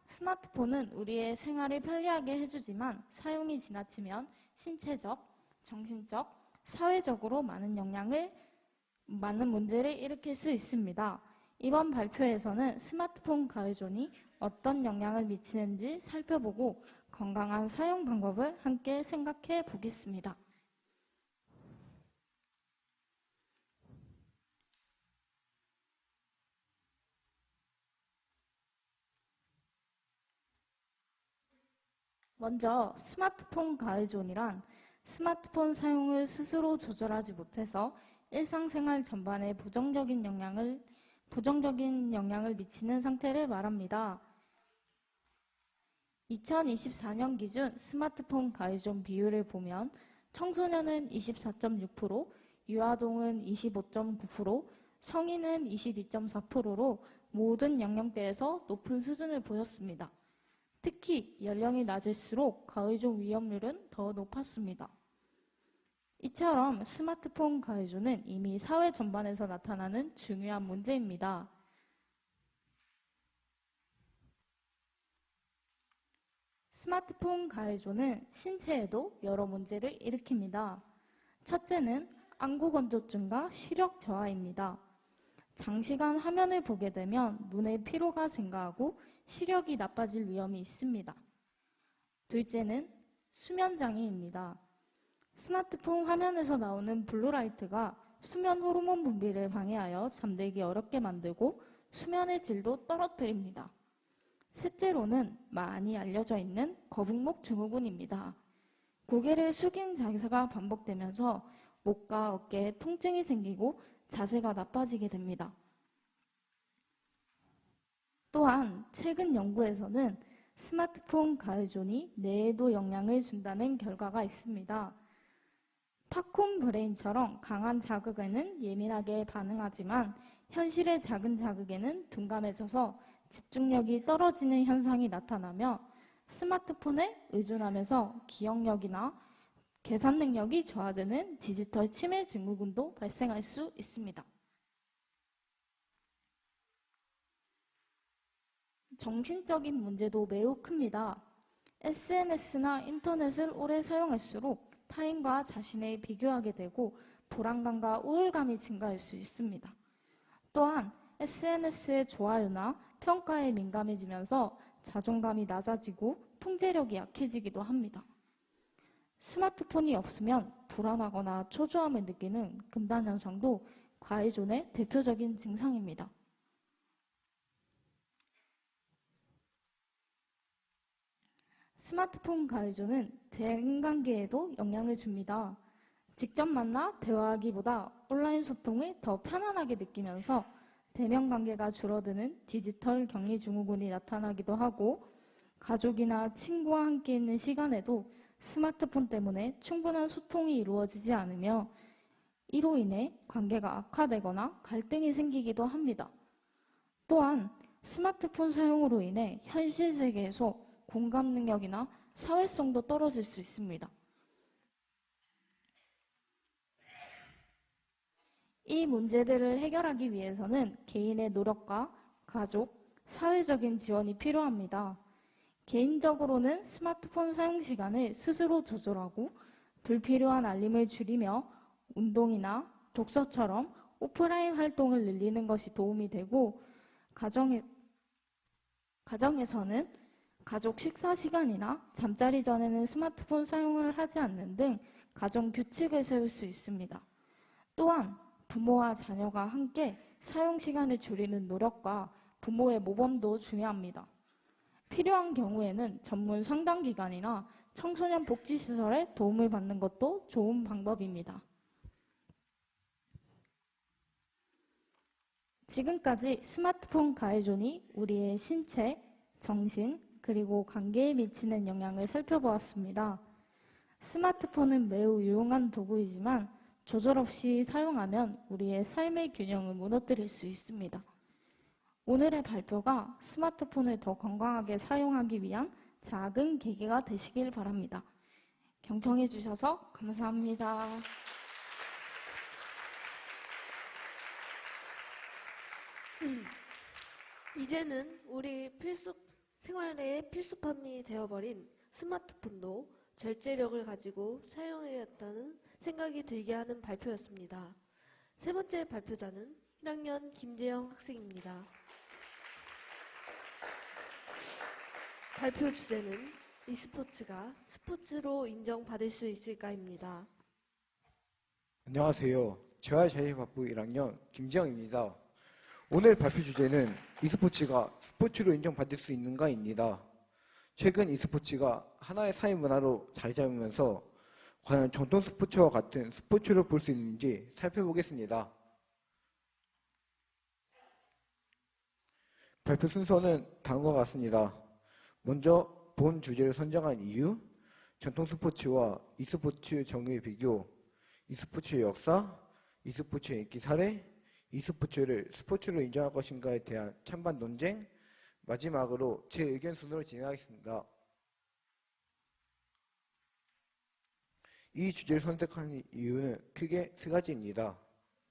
스마트폰은 우리의 생활을 편리하게 해주지만 사용이 지나치면 신체적, 정신적, 사회적으로 많은 문제를 일으킬 수 있습니다. 이번 발표에서는 스마트폰 가해존이 어떤 영향을 미치는지 살펴보고 건강한 사용 방법을 함께 생각해 보겠습니다. 먼저 스마트폰 가해존이란 스마트폰 사용을 스스로 조절하지 못해서 일상생활 전반에 부정적인 영향을 미치는 상태를 말합니다. 2024년 기준 스마트폰 가해존 비율을 보면 청소년은 24.6%, 유아동은 25.9%, 성인은 22.4%로 모든 연령대에서 높은 수준을 보였습니다. 특히 연령이 낮을수록 가해존 위험률은 더 높았습니다. 이처럼 스마트폰 가해존은 이미 사회 전반에서 나타나는 중요한 문제입니다. 스마트폰 가해존은 신체에도 여러 문제를 일으킵니다. 첫째는 안구건조증과 시력 저하입니다. 장시간 화면을 보게 되면 눈의 피로가 증가하고 시력이 나빠질 위험이 있습니다. 둘째는 수면장애입니다. 스마트폰 화면에서 나오는 블루라이트가 수면 호르몬 분비를 방해하여 잠들기 어렵게 만들고 수면의 질도 떨어뜨립니다. 셋째로는 많이 알려져 있는 거북목 증후군입니다. 고개를 숙인 자세가 반복되면서 목과 어깨에 통증이 생기고 자세가 나빠지게 됩니다. 또한 최근 연구에서는 스마트폰 가해존이 뇌에도 영향을 준다는 결과가 있습니다. 팝콘 브레인처럼 강한 자극에는 예민하게 반응하지만 현실의 작은 자극에는 둔감해져서 집중력이 떨어지는 현상이 나타나며 스마트폰에 의존하면서 기억력이나 계산 능력이 저하되는 디지털 치매 증후군도 발생할 수 있습니다. 정신적인 문제도 매우 큽니다. SNS나 인터넷을 오래 사용할수록 타인과 자신을 비교하게 되고 불안감과 우울감이 증가할 수 있습니다. 또한 SNS의 좋아요나 평가에 민감해지면서 자존감이 낮아지고 통제력이 약해지기도 합니다. 스마트폰이 없으면 불안하거나 초조함을 느끼는 금단 현상도 가해존의 대표적인 증상입니다. 스마트폰 가해조는 대인관계에도 영향을 줍니다. 직접 만나 대화하기보다 온라인 소통을 더 편안하게 느끼면서 대면 관계가 줄어드는 디지털 격리 증후군이 나타나기도 하고, 가족이나 친구와 함께 있는 시간에도 스마트폰 때문에 충분한 소통이 이루어지지 않으며 이로 인해 관계가 악화되거나 갈등이 생기기도 합니다. 또한 스마트폰 사용으로 인해 현실 세계에서 공감 능력이나 사회성도 떨어질 수 있습니다. 이 문제들을 해결하기 위해서는 개인의 노력과 가족, 사회적인 지원이 필요합니다. 개인적으로는 스마트폰 사용 시간을 스스로 조절하고 불필요한 알림을 줄이며 운동이나 독서처럼 오프라인 활동을 늘리는 것이 도움이 되고, 가정에서는 가족 식사 시간이나 잠자리 전에는 스마트폰 사용을 하지 않는 등 가정 규칙을 세울 수 있습니다. 또한 부모와 자녀가 함께 사용 시간을 줄이는 노력과 부모의 모범도 중요합니다. 필요한 경우에는 전문 상담기관이나 청소년 복지시설의 도움을 받는 것도 좋은 방법입니다. 지금까지 스마트폰 가해존이 우리의 신체, 정신, 그리고 관계에 미치는 영향을 살펴보았습니다. 스마트폰은 매우 유용한 도구이지만 조절 없이 사용하면 우리의 삶의 균형을 무너뜨릴 수 있습니다. 오늘의 발표가 스마트폰을 더 건강하게 사용하기 위한 작은 계기가 되시길 바랍니다. 경청해 주셔서 감사합니다. 이제는 우리 생활의 필수품이 되어버린 스마트폰도 절제력을 가지고 사용해야겠다는 생각이 들게 하는 발표였습니다. 세 번째 발표자는 1학년 김재영 학생입니다. 발표 주제는 e스포츠가 스포츠로 인정받을 수 있을까입니다. 안녕하세요. 재활자립학부 1학년 김지영입니다. 오늘 발표 주제는 e스포츠가 스포츠로 인정받을 수 있는가입니다. 최근 e스포츠가 하나의 사회 문화로 자리 잡으면서 과연 전통 스포츠와 같은 스포츠로 볼 수 있는지 살펴보겠습니다. 발표 순서는 다음과 같습니다. 먼저 본 주제를 선정한 이유, 전통 스포츠와 e스포츠 정의의 비교, e스포츠의 역사, e스포츠의 인기 사례, e스포츠를 스포츠로 인정할 것인가에 대한 찬반 논쟁, 마지막으로 제 의견 순으로 진행하겠습니다. 이 주제를 선택한 이유는 크게 세 가지입니다.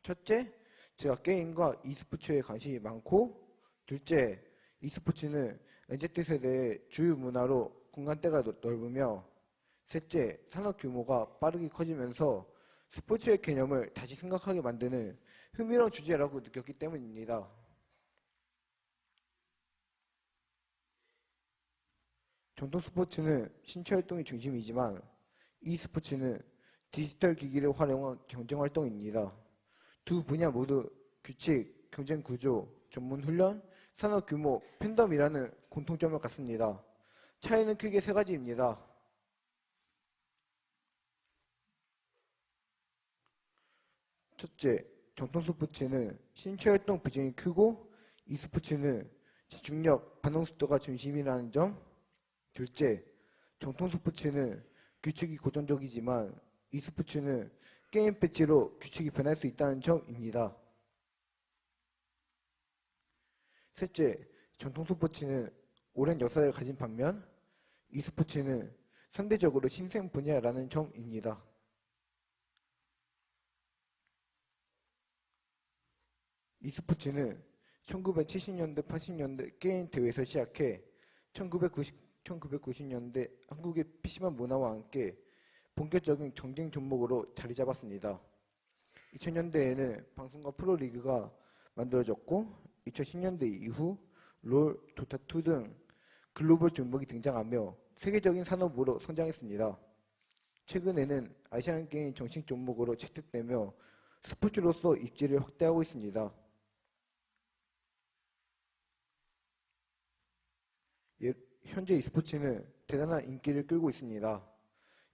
첫째, 제가 게임과 e스포츠에 관심이 많고, 둘째, e스포츠는 MZ세대의 주요 문화로 공간대가 넓으며, 셋째, 산업 규모가 빠르게 커지면서 스포츠의 개념을 다시 생각하게 만드는 흥미로운 주제라고 느꼈기 때문입니다. 전통 스포츠는 신체 활동이 중심이지만 e스포츠는 디지털 기기를 활용한 경쟁 활동입니다. 두 분야 모두 규칙, 경쟁 구조, 전문 훈련, 산업 규모, 팬덤이라는 공통점을 갖습니다. 차이는 크게 세 가지입니다. 첫째, 전통 스포츠는 신체 활동 비중이 크고 e스포츠는 집중력, 반응 속도가 중심이라는 점. 둘째, 전통 스포츠는 규칙이 고정적이지만 e스포츠는 게임 패치로 규칙이 변할 수 있다는 점입니다. 셋째, 전통 스포츠는 오랜 역사를 가진 반면 e스포츠는 상대적으로 신생 분야라는 점입니다. e스포츠는 1970년대, 80년대 게임 대회에서 시작해 1990년대 한국의 PC방 문화와 함께 본격적인 경쟁 종목으로 자리 잡았습니다. 2000년대에는 방송과 프로리그가 만들어졌고 2010년대 이후 롤, 도타2 등 글로벌 종목이 등장하며 세계적인 산업으로 성장했습니다. 최근에는 아시안게임 정식 종목으로 채택되며 스포츠로서 입지를 확대하고 있습니다. 현재 e스포츠는 대단한 인기를 끌고 있습니다.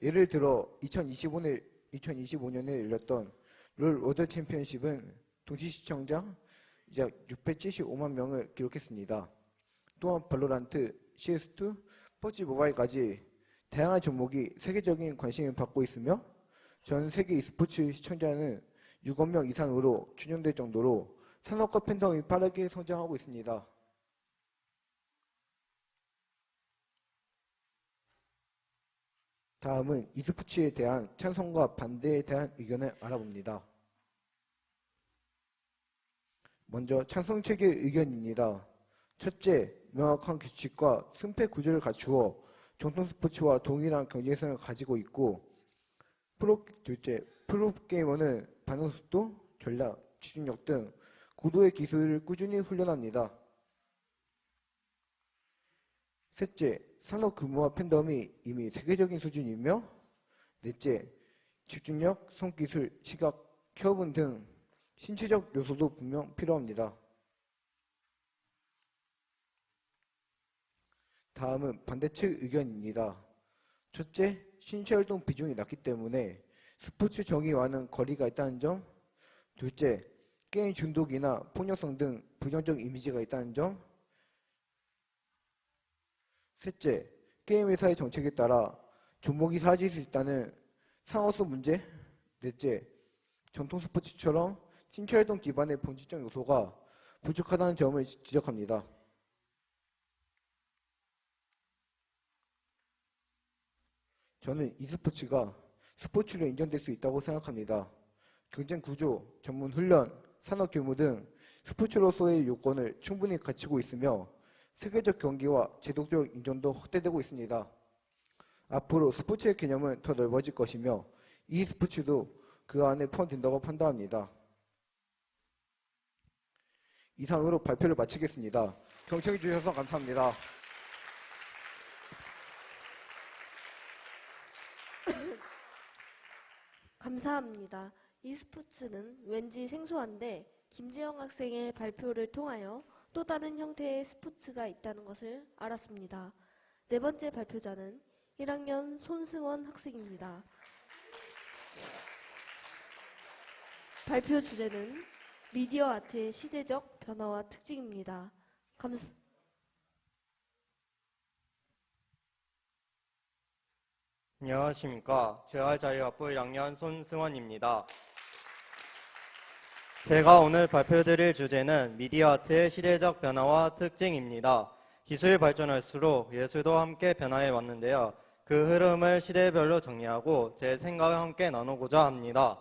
예를 들어 2025년에 열렸던 롤 워드 챔피언십은 동시 시청자 약 675만 명을 기록했습니다. 또한 발로란트, CS2, 퍼지 모바일까지 다양한 종목이 세계적인 관심을 받고 있으며 전 세계 e스포츠 시청자는 6억 명 이상으로 추정될 정도로 산업과 팬덤이 빠르게 성장하고 있습니다. 다음은 e스포츠에 대한 찬성과 반대에 대한 의견을 알아봅니다. 먼저 찬성 측의 의견입니다. 첫째, 명확한 규칙과 승패 구조를 갖추어 정통 스포츠와 동일한 경쟁성을 가지고 있고, 둘째, 프로게이머는 반응 속도, 전략, 집중력 등 고도의 기술을 꾸준히 훈련합니다. 셋째, 산업 규모와 팬덤이 이미 세계적인 수준이며, 넷째, 집중력, 손기술, 시각, 켜분 등 신체적 요소도 분명 필요합니다. 다음은 반대측 의견입니다. 첫째, 신체활동 비중이 낮기 때문에 스포츠 정의와는 거리가 있다는 점. 둘째, 게임 중독이나 폭력성 등 부정적 이미지가 있다는 점. 셋째, 게임 회사의 정책에 따라 종목이 사라질 수 있다는 상호성 문제. 넷째, 전통 스포츠처럼 신체활동 기반의 본질적 요소가 부족하다는 점을 지적합니다. 저는 e스포츠가 스포츠로 인정될 수 있다고 생각합니다. 경쟁 구조, 전문 훈련, 산업 규모 등 스포츠로서의 요건을 충분히 갖추고 있으며 세계적 경기와 제도적 인정도 확대되고 있습니다. 앞으로 스포츠의 개념은 더 넓어질 것이며 e스포츠도 그 안에 포함된다고 판단합니다. 이상으로 발표를 마치겠습니다. 경청해 주셔서 감사합니다. 감사합니다. e스포츠는 왠지 생소한데 김재영 학생의 발표를 통하여 또 다른 형태의 스포츠가 있다는 것을 알았습니다. 네 번째 발표자는 1학년 손승원 학생입니다. 발표 주제는 미디어 아트의 시대적 변화와 특징입니다. 안녕하십니까. 재활자유학부 1학년 손승원입니다. 제가 오늘 발표드릴 주제는 미디어 아트의 시대적 변화와 특징입니다. 기술이 발전할수록 예술도 함께 변화해 왔는데요. 그 흐름을 시대별로 정리하고 제 생각을 함께 나누고자 합니다.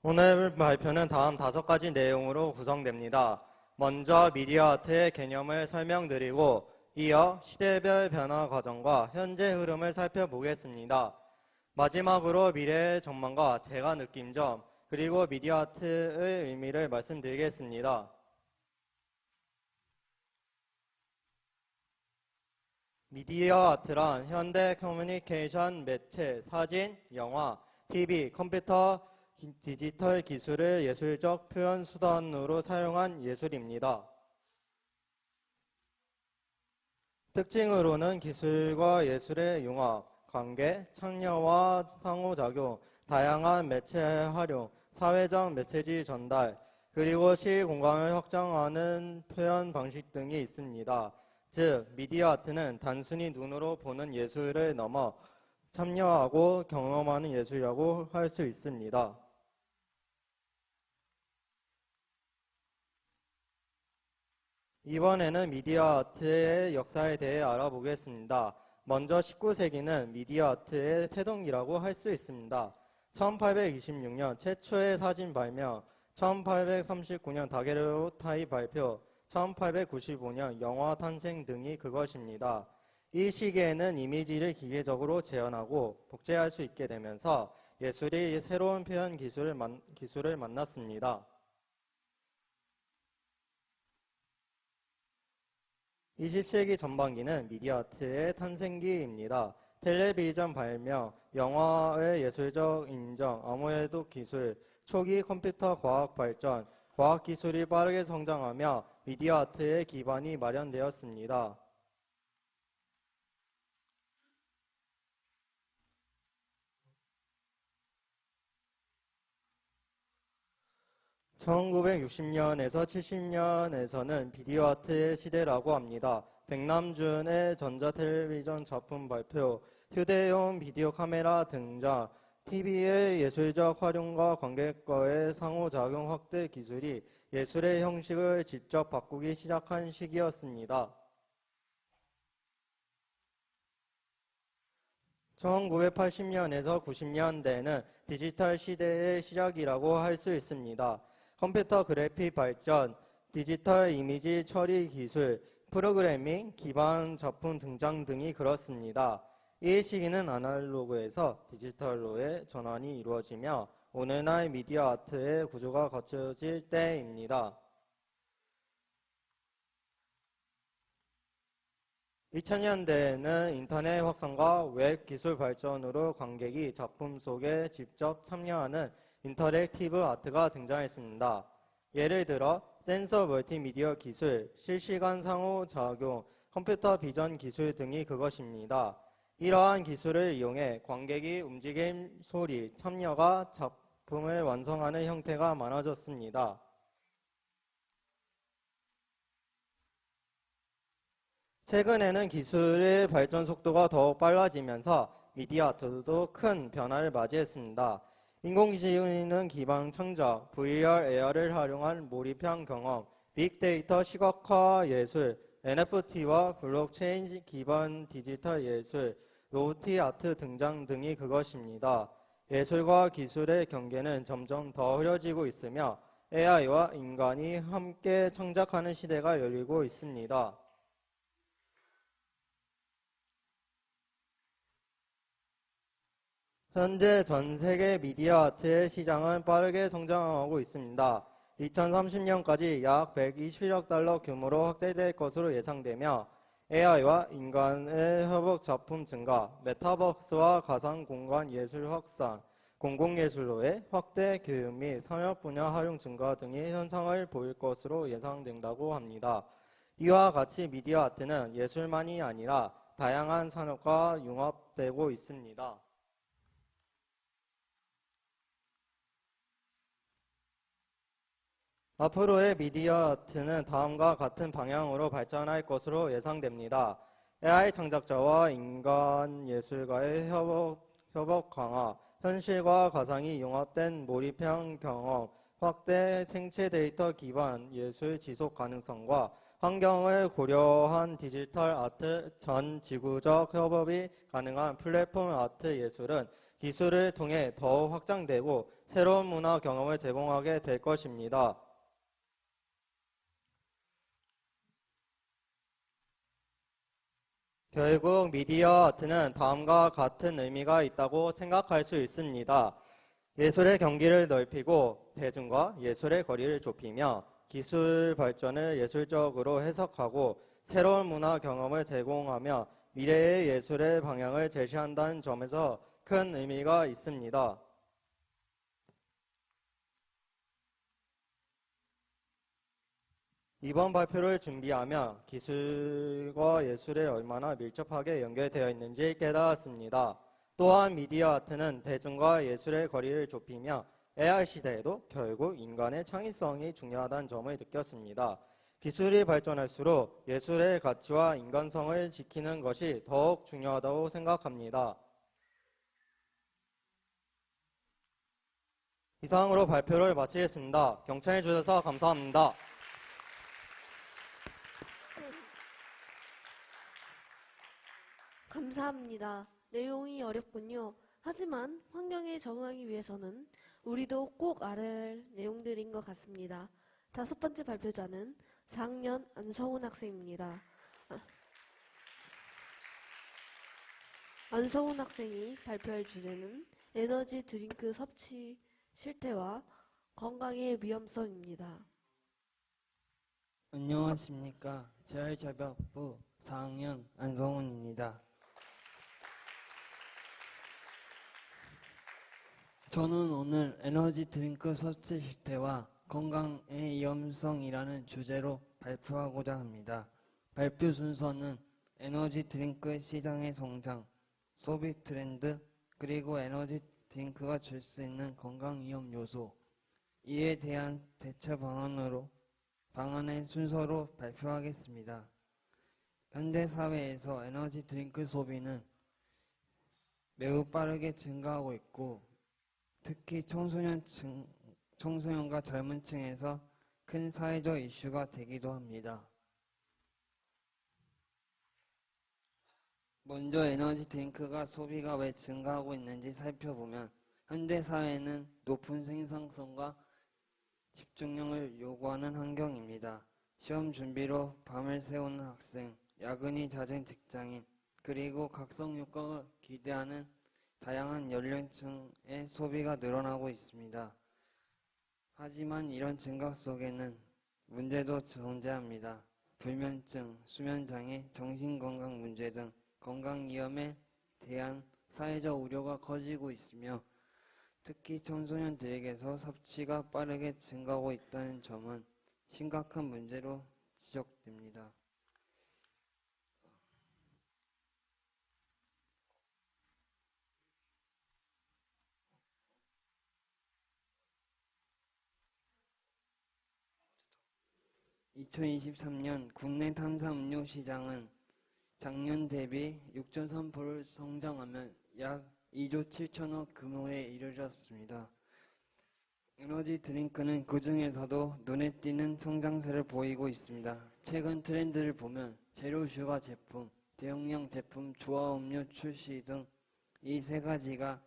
오늘 발표는 다음 5가지 내용으로 구성됩니다. 먼저 미디어 아트의 개념을 설명드리고 이어 시대별 변화 과정과 현재 흐름을 살펴보겠습니다. 마지막으로 미래의 전망과 제가 느낀 점, 그리고 미디어 아트의 의미를 말씀드리겠습니다. 미디어 아트란 현대 커뮤니케이션 매체, 사진, 영화, TV, 컴퓨터, 디지털 기술을 예술적 표현 수단으로 사용한 예술입니다. 특징으로는 기술과 예술의 융합, 관계, 창녀와 상호작용, 다양한 매체의 활용, 사회적 메시지 전달, 그리고 시공간을 확장하는 표현 방식 등이 있습니다. 즉, 미디어 아트는 단순히 눈으로 보는 예술을 넘어 참여하고 경험하는 예술이라고 할 수 있습니다. 이번에는 미디어 아트의 역사에 대해 알아보겠습니다. 먼저 19세기는 미디어 아트의 태동기라고 할 수 있습니다. 1826년 최초의 사진 발명, 1839년 다게르호타이 발표, 1895년 영화 탄생 등이 그것입니다. 이 시기에는 이미지를 기계적으로 재현하고 복제할 수 있게 되면서 예술이 새로운 표현 기술을 만났습니다. 20세기 전반기는 미디어 아트의 탄생기입니다. 텔레비전 발명, 영화의 예술적 인정, 아무래도 기술, 초기 컴퓨터 과학 발전, 과학기술이 빠르게 성장하며 미디어 아트의 기반이 마련되었습니다. (1960년에서) (70년에서는) 비디오 아트의 시대라고 합니다. 백남준의 전자텔레비전 작품 발표, 휴대용 비디오 카메라 등장, TV의 예술적 활용과 관객과의 상호작용 확대 기술이 예술의 형식을 직접 바꾸기 시작한 시기였습니다. 1980년에서 90년대는 디지털 시대의 시작이라고 할 수 있습니다. 컴퓨터 그래픽 발전, 디지털 이미지 처리 기술, 프로그래밍 기반 작품 등장 등이 그렇습니다. 이 시기는 아날로그에서 디지털로의 전환이 이루어지며 오늘날 미디어 아트의 구조가 갖춰질 때입니다. 2000년대에는 인터넷 확산과 웹 기술 발전으로 관객이 작품 속에 직접 참여하는 인터랙티브 아트가 등장했습니다. 예를 들어 센서 멀티미디어 기술, 실시간 상호작용, 컴퓨터 비전 기술 등이 그것입니다. 이러한 기술을 이용해 관객이 움직임, 소리, 참여가 작품을 완성하는 형태가 많아졌습니다. 최근에는 기술의 발전 속도가 더욱 빨라지면서 미디어 아트도 큰 변화를 맞이했습니다. 인공지능 기반 창작, VR, AR을 활용한 몰입형 경험, 빅데이터 시각화 예술, NFT와 블록체인 기반 디지털 예술, 로티 아트 등장 등이 그것입니다. 예술과 기술의 경계는 점점 더 흐려지고 있으며 AI와 인간이 함께 창작하는 시대가 열리고 있습니다. 현재 전 세계 미디어 아트의 시장은 빠르게 성장하고 있습니다. 2030년까지 약 120억 달러 규모로 확대될 것으로 예상되며 AI와 인간의 협업 작품 증가, 메타버스와 가상 공간 예술 확산, 공공예술로의 확대 교육 및 산업 분야 활용 증가 등의 현상을 보일 것으로 예상된다고 합니다. 이와 같이 미디어 아트는 예술만이 아니라 다양한 산업과 융합되고 있습니다. 앞으로의 미디어 아트는 다음과 같은 방향으로 발전할 것으로 예상됩니다. AI 창작자와 인간 예술가의 협업 강화, 현실과 가상이 융합된 몰입형 경험, 확대 생체 데이터 기반 예술 지속 가능성과 환경을 고려한 디지털 아트 전 지구적 협업이 가능한 플랫폼 아트 예술은 기술을 통해 더욱 확장되고 새로운 문화 경험을 제공하게 될 것입니다. 결국 미디어 아트는 다음과 같은 의미가 있다고 생각할 수 있습니다. 예술의 경기를 넓히고 대중과 예술의 거리를 좁히며 기술 발전을 예술적으로 해석하고 새로운 문화 경험을 제공하며 미래의 예술의 방향을 제시한다는 점에서 큰 의미가 있습니다. 이번 발표를 준비하며 기술과 예술에 얼마나 밀접하게 연결되어 있는지 깨달았습니다. 또한 미디어 아트는 대중과 예술의 거리를 좁히며 AI 시대에도 결국 인간의 창의성이 중요하다는 점을 느꼈습니다. 기술이 발전할수록 예술의 가치와 인간성을 지키는 것이 더욱 중요하다고 생각합니다. 이상으로 발표를 마치겠습니다. 경청해 주셔서 감사합니다. 감사합니다. 내용이 어렵군요. 하지만 환경에 적응하기 위해서는 우리도 꼭 알아야 할 내용들인 것 같습니다. 5번째 발표자는 4학년 안서훈 학생입니다. 안서훈 학생이 발표할 주제는 에너지 드링크 섭취 실태와 건강의 위험성입니다. 안녕하십니까. 재활절벽부 4학년 안성훈입니다. 저는 오늘 에너지 드링크 섭취 실태와 건강의 위험성이라는 주제로 발표하고자 합니다. 발표 순서는 에너지 드링크 시장의 성장, 소비 트렌드, 그리고 에너지 드링크가 줄 수 있는 건강 위험 요소, 이에 대한 대처 방안의 순서로 발표하겠습니다. 현대 사회에서 에너지 드링크 소비는 매우 빠르게 증가하고 있고, 특히 청소년과 젊은 층에서 큰 사회적 이슈가 되기도 합니다. 먼저 에너지 드링크가 소비가 왜 증가하고 있는지 살펴보면, 현대 사회는 높은 생산성과 집중력을 요구하는 환경입니다. 시험 준비로 밤을 새우는 학생, 야근이 잦은 직장인, 그리고 각성 효과를 기대하는 다양한 연령층의 소비가 늘어나고 있습니다. 하지만 이런 증가 속에는 문제도 존재합니다. 불면증, 수면장애, 정신건강 문제 등 건강 위험에 대한 사회적 우려가 커지고 있으며, 특히 청소년들에게서 섭취가 빠르게 증가하고 있다는 점은 심각한 문제로 지적됩니다. (2023년) 국내 탄산음료 시장은 작년 대비 6.3% 성장하며 약 2조 7천억 규모에 이르렀습니다. 에너지 드링크는 그 중에서도 눈에 띄는 성장세를 보이고 있습니다. 최근 트렌드를 보면 제로 슈가 제품, 대용량 제품, 조화 음료 출시 등 이 세 가지가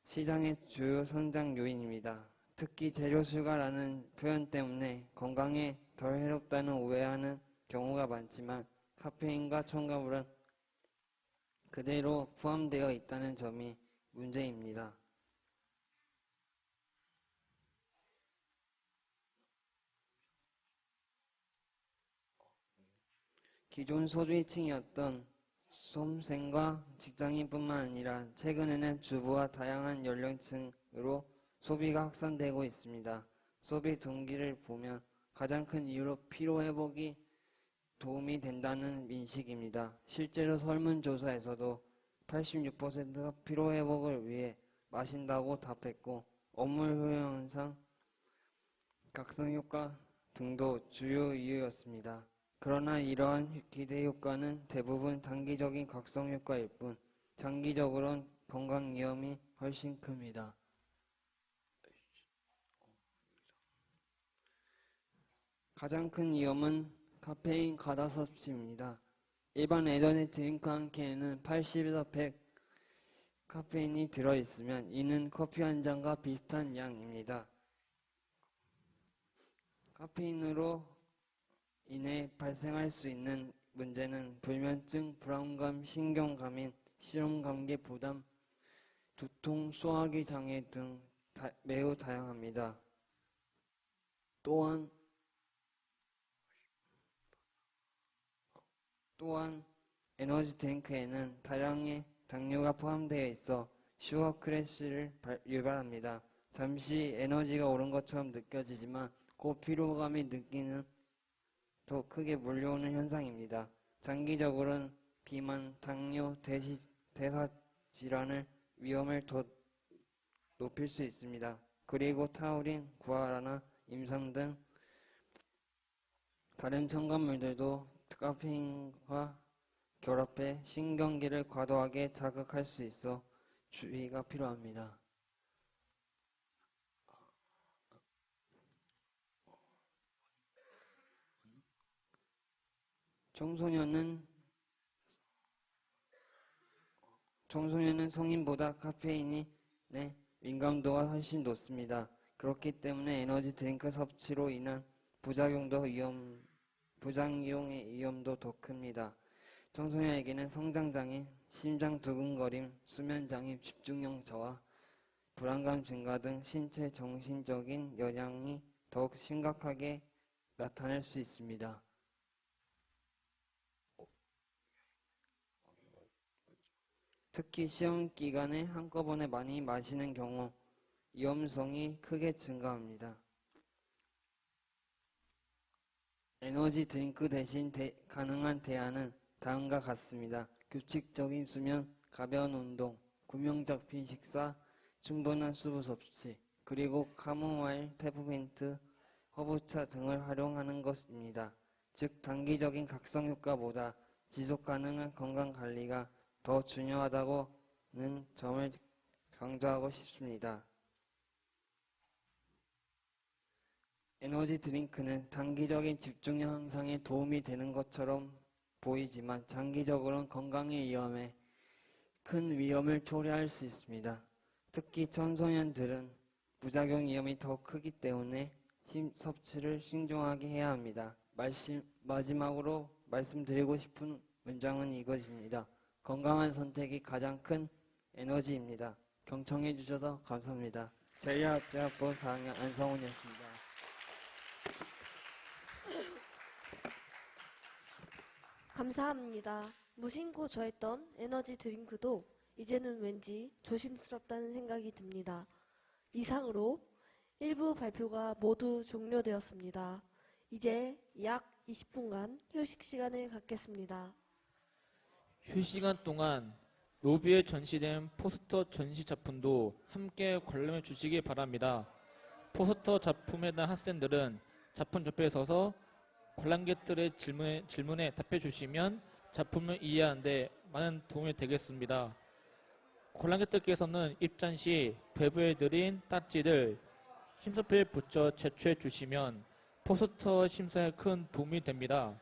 시장의 주요 성장 요인입니다. 특히 제로 슈가라는 표현 때문에 건강에 덜 해롭다는 오해하는 경우가 많지만, 카페인과 첨가물은 그대로 포함되어 있다는 점이 문제입니다. 기존 소비층이었던 수험생과 직장인뿐만 아니라 최근에는 주부와 다양한 연령층으로 소비가 확산되고 있습니다. 소비 동기를 보면 가장 큰 이유로 피로 회복이 도움이 된다는 인식입니다. 실제로 설문조사에서도 86%가 피로 회복을 위해 마신다고 답했고, 업무 효용 현상, 각성 효과 등도 주요 이유였습니다. 그러나 이러한 기대 효과는 대부분 단기적인 각성 효과일 뿐, 장기적으로는 건강 위험이 훨씬 큽니다. 가장 큰 위험은 카페인 과다 섭취입니다. 일반 에너지 드링크 한 캔에는 80에서 100 카페인이 들어있으면 이는 커피 한 잔과 비슷한 양입니다. 카페인으로 인해 발생할 수 있는 문제는 불면증, 불안감, 신경감인, 실험감기 부담, 두통, 소화기 장애 등 매우 다양합니다. 또한 에너지 드링크에는 다량의 당류가 포함되어 있어 슈거 크래시를 유발합니다. 잠시 에너지가 오른 것처럼 느껴지지만 곧 피로감이 느끼는 더 크게 몰려오는 현상입니다. 장기적으로는 비만, 당뇨, 대사 질환의 위험을 더 높일 수 있습니다. 그리고 타우린, 구아라나, 임상 등 다른 첨가물들도 카페인과 결합해 신경계를 과도하게 자극할 수 있어 주의가 필요합니다. 청소년은 성인보다 카페인에 민감도가 훨씬 높습니다. 그렇기 때문에 에너지 드링크 섭취로 인한 부작용의 위험도 더 큽니다. 청소년에게는 성장장애, 심장 두근거림, 수면장애, 집중력 저하, 불안감 증가 등 신체 정신적인 영향이 더욱 심각하게 나타날 수 있습니다. 특히 시험 기간에 한꺼번에 많이 마시는 경우 위험성이 크게 증가합니다. 에너지 드링크 대신 가능한 대안은 다음과 같습니다. 규칙적인 수면, 가벼운 운동, 균형 잡힌 식사, 충분한 수분 섭취, 그리고 카모마일, 페퍼민트, 허브차 등을 활용하는 것입니다. 즉 단기적인 각성 효과보다 지속 가능한 건강 관리가 더 중요하다고는 점을 강조하고 싶습니다. 에너지 드링크는 단기적인 집중력 향상에 도움이 되는 것처럼 보이지만 장기적으로는 건강에 위험해 큰 위험을 초래할 수 있습니다. 특히 청소년들은 부작용 위험이 더 크기 때문에 섭취를 신중하게 해야 합니다. 마지막으로 말씀드리고 싶은 문장은 이것입니다. 건강한 선택이 가장 큰 에너지입니다. 경청해 주셔서 감사합니다. 제일학부 4학년 안성훈이었습니다. 감사합니다. 무심코 좋아했던 에너지 드링크도 이제는 왠지 조심스럽다는 생각이 듭니다. 이상으로 1부 발표가 모두 종료되었습니다. 이제 약 20분간 휴식 시간을 갖겠습니다. 휴식 시간 동안 로비에 전시된 포스터 전시 작품도 함께 관람해 주시기 바랍니다. 포스터 작품에 대한 학생들은 작품 옆에 서서 관람객들의 질문에 답해 주시면 작품을 이해하는 데 많은 도움이 되겠습니다. 관람객들께서는 입장 시 배부해드린 딱지를 심사표에 붙여 제출해 주시면 포스터 심사에 큰 도움이 됩니다.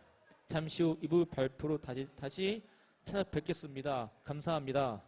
잠시 후 2부 발표로 다시 찾아뵙겠습니다. 감사합니다.